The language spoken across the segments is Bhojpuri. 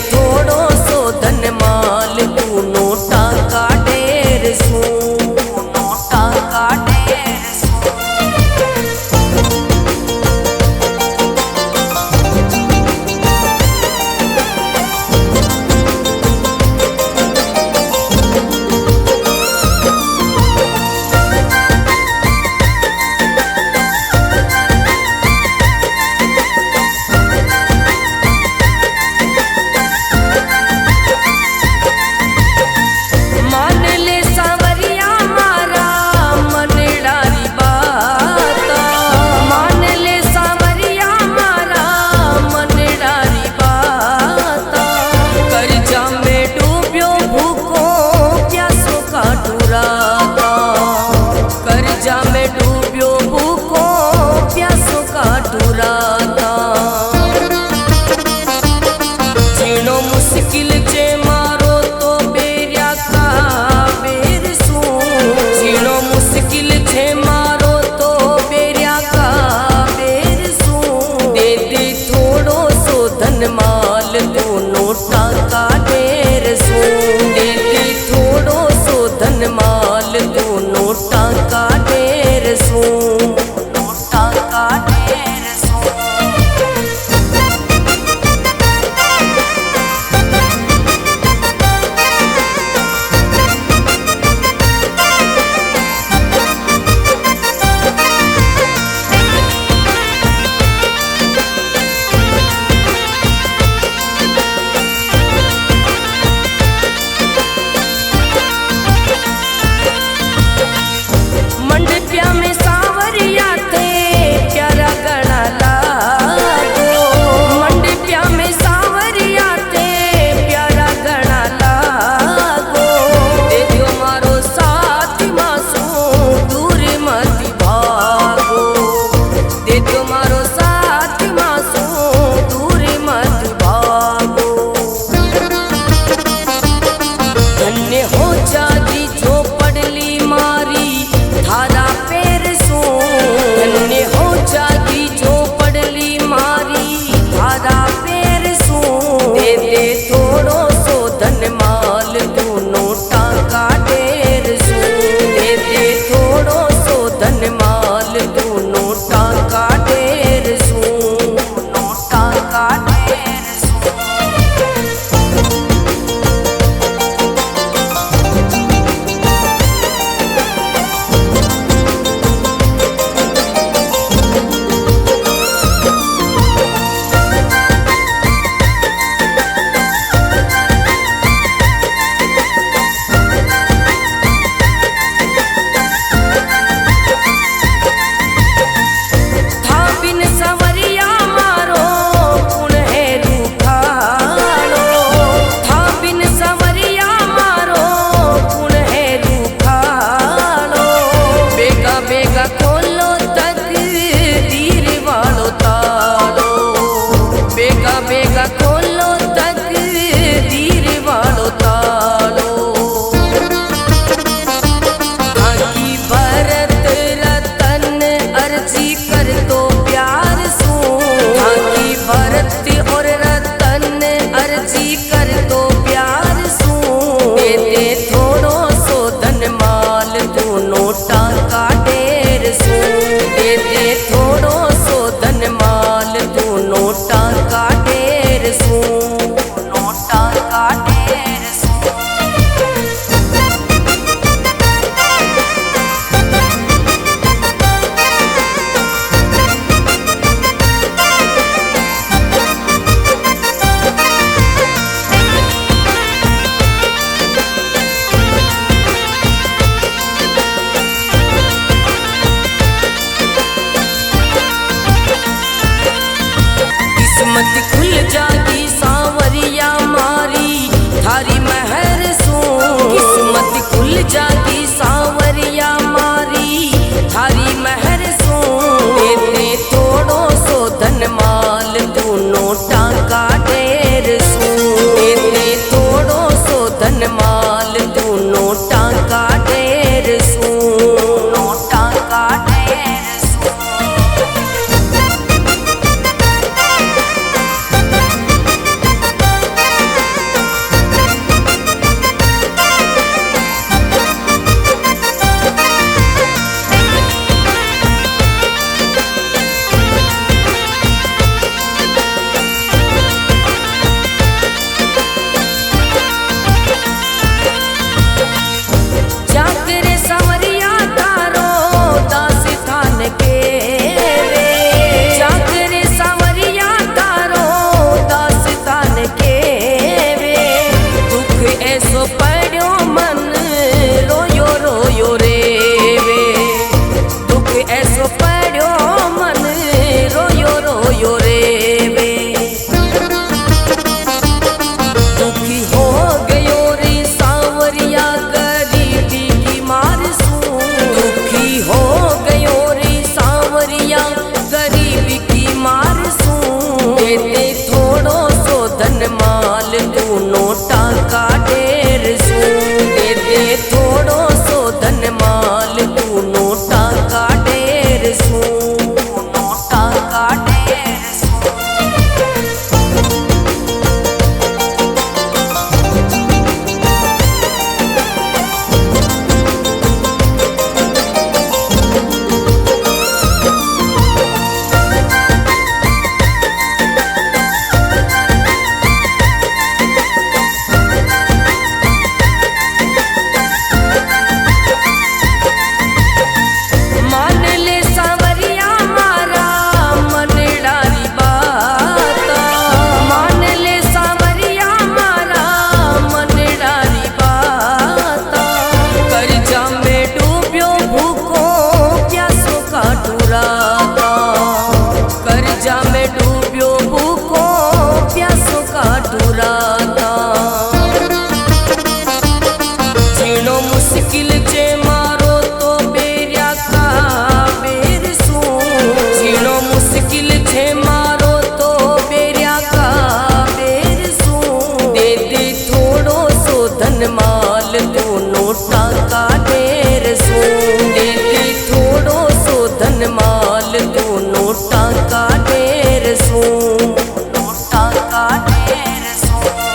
थोड़ो सो धन माल तू नोटा का ढेर सू नोटा का ढेर सू। मुश्किल जे मारो तो बेरिया का बेर सू जीनो मुश्किल जे मारो तो बेरिया का बेर सू। दे दे थोड़ो सो धन माल तू नोटा का ढेर सू दे दे थोड़ो सो धन माल तू नोटा का ढेर सू नोटा का ढेर सू। मंडपिया में सावरिया थे प्यारा गणा लागो मंडपिया में सावरिया थे प्यारा गणा लागो। दे दियो मारो साथ मासू दूर मत भागो दे दियो मारो साथ मासू दूर मत भागो। धन्य हो जाती जो पड़ली मारी थारा पैर सू धन्य हो जाती जो पड़ली मारी थारा पैर सू। दे दे थोड़ो सो धन माल तू नोटा का ढेर सू दे दे थोड़ो सो धन माल तू नोटा का ढेर सू नोटा का ढेर सू। खोलो तकदीर वालो तालो बेगा बेगा खोलो तकदीर वालो तालो। आकी भरत रतन अर्जी कर दो प्यार सू आकी भरत और रतन अर्जी कर दो प्यार सू। दे दे थोड़ो सो धन माल तू नोटा का ढेर सू दे दे थोड़ो सो धन माल तू नोटा का ढेर सू। दुराता जीणो मुश्किल जे मारो तो बेरिया का बेरसू जीणो मुश्किल जे मारो तो बेरिया का बेरसू दे दे थोड़ो सो धन माल दोनों टाका ढेर सू दे दे थोड़ो सो धन माल दोनों टाका ढेर सू टाका ढेर सू।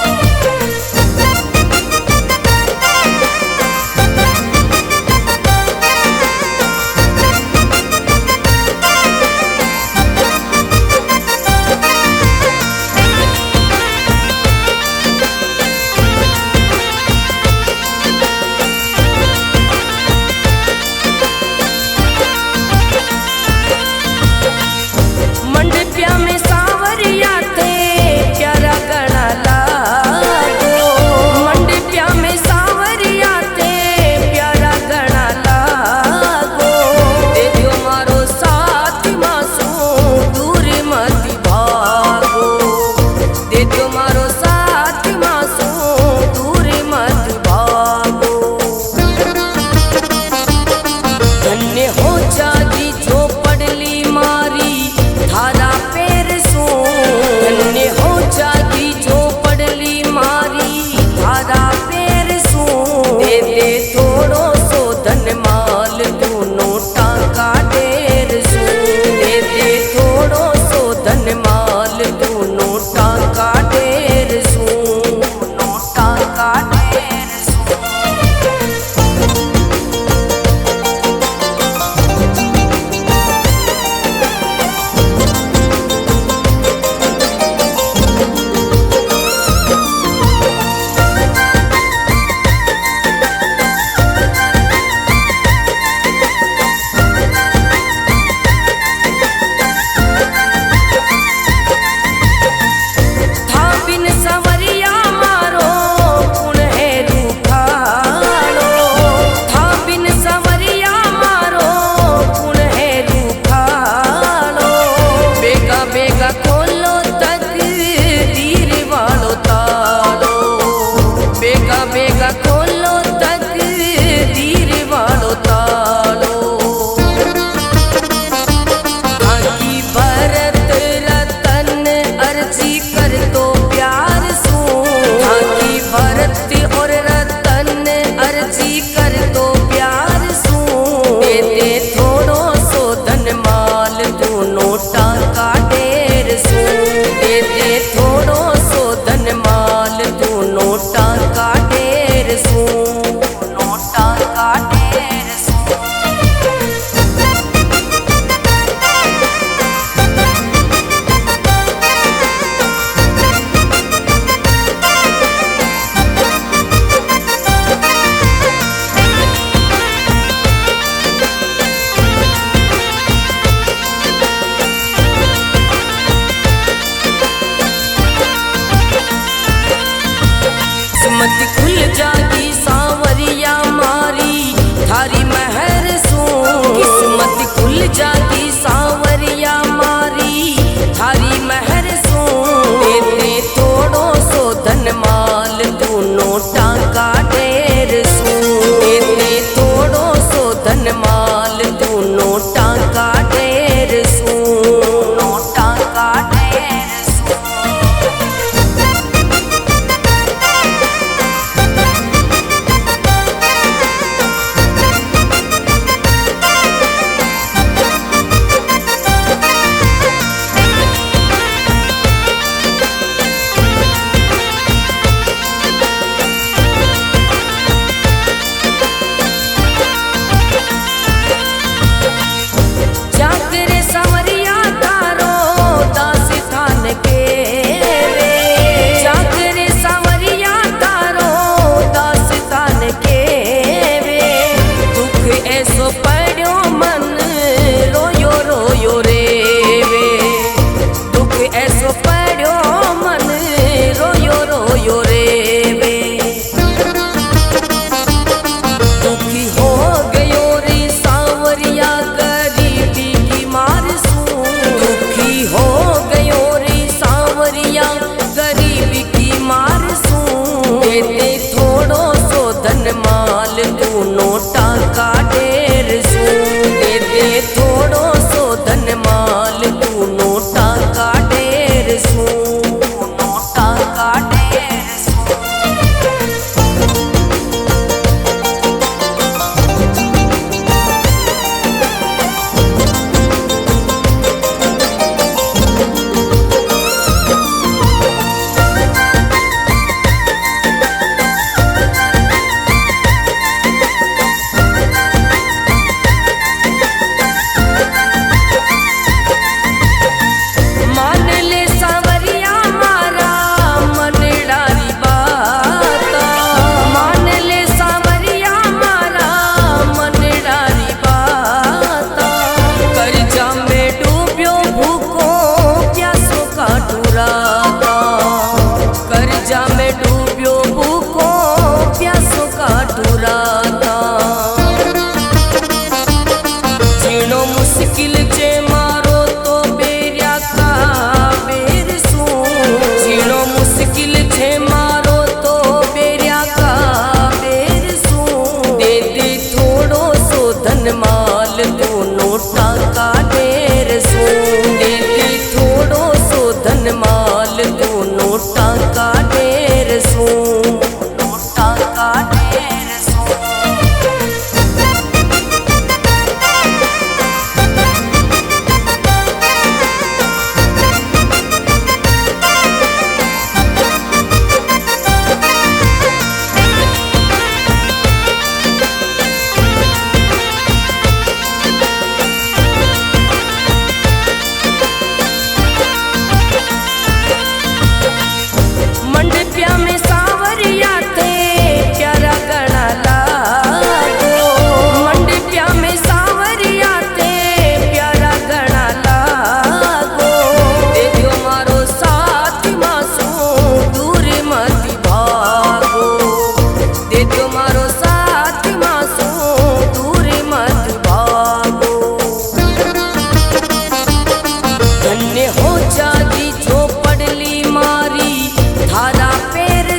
राजा में डूब्यो भूखो प्यासों का ठुराता। जीनो मुश्किल जे मारो तो बेरिया का बेर सू। जीनो मुश्किल जे मारो तो बेरिया का बेर सू। दे दे थोड़ो सो धन माल दोनों टाका ढेर सू। दे दे थोड़ो सो धन माल दोनों टाका ढेर सू। टाका ढेर सू। मंडपिया में सावरिया थे प्यारा गणा लागो। मंडपिया में सावरिया थे प्यारा गणा लागो। दे दियो मारो साथ मासू दूर मत भागो। दे दियो मारो साथ मासू दूर मत भागो। धन्य हो जाती जो पड़ली मारी थारा पैर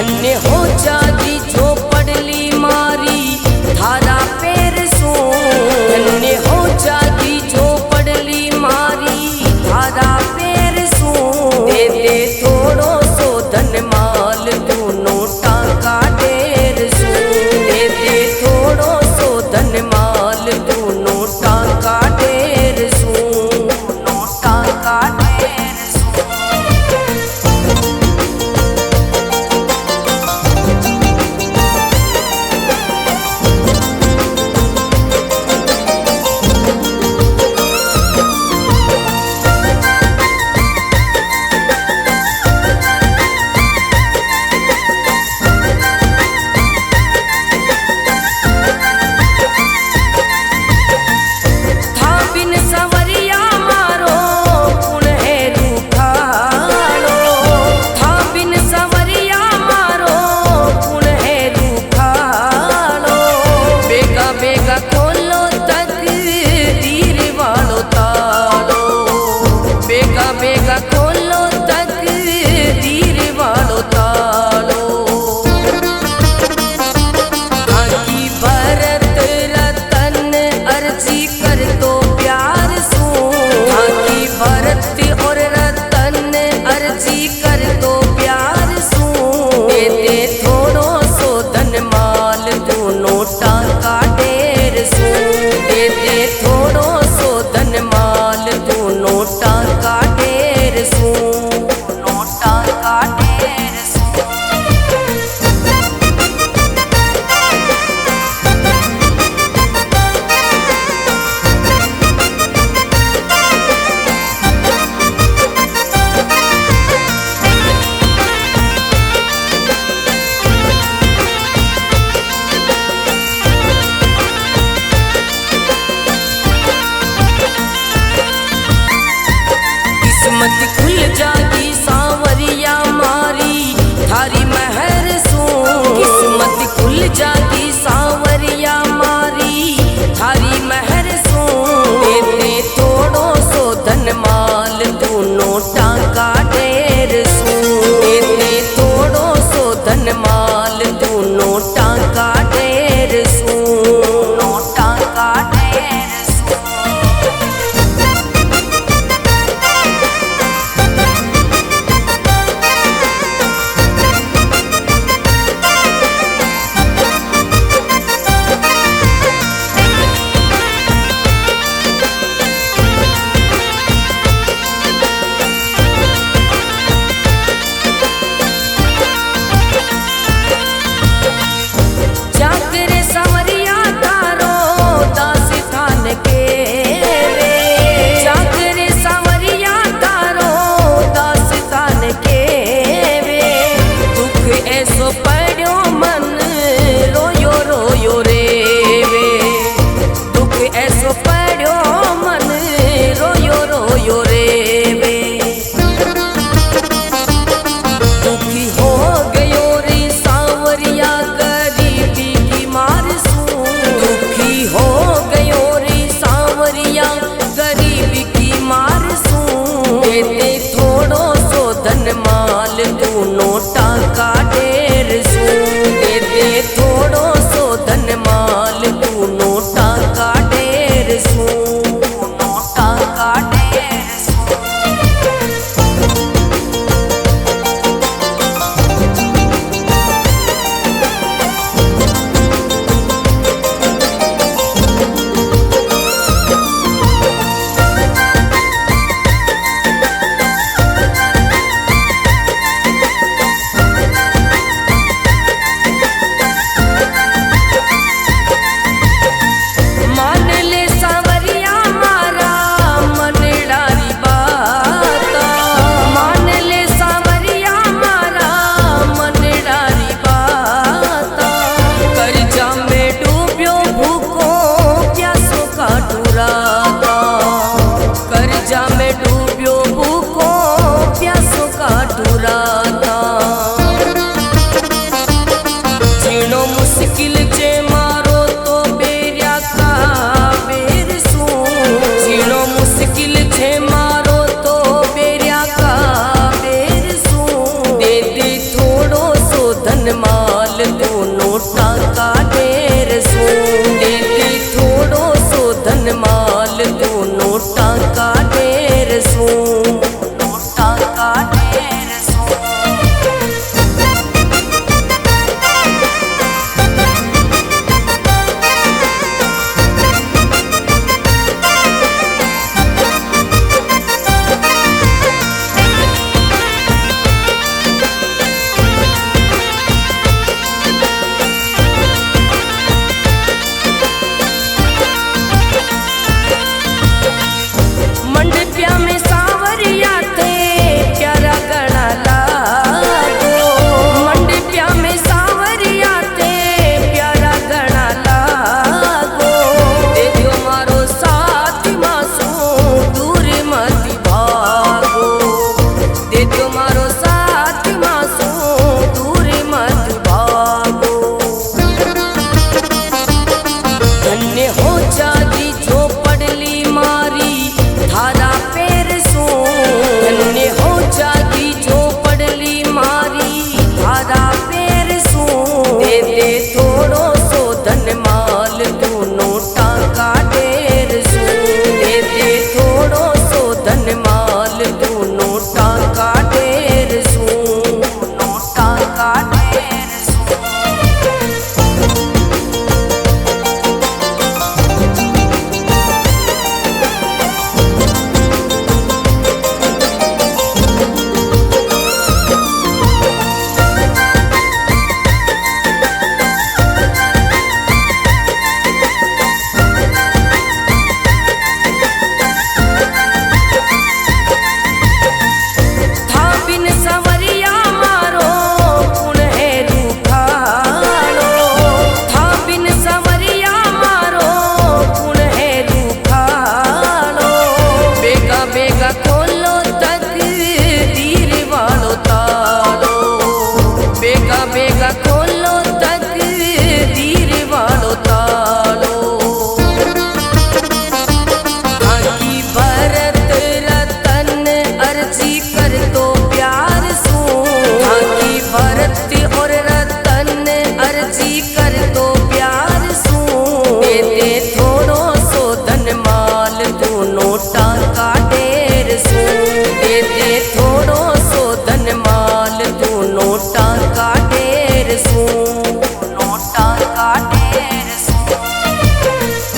धन्य हो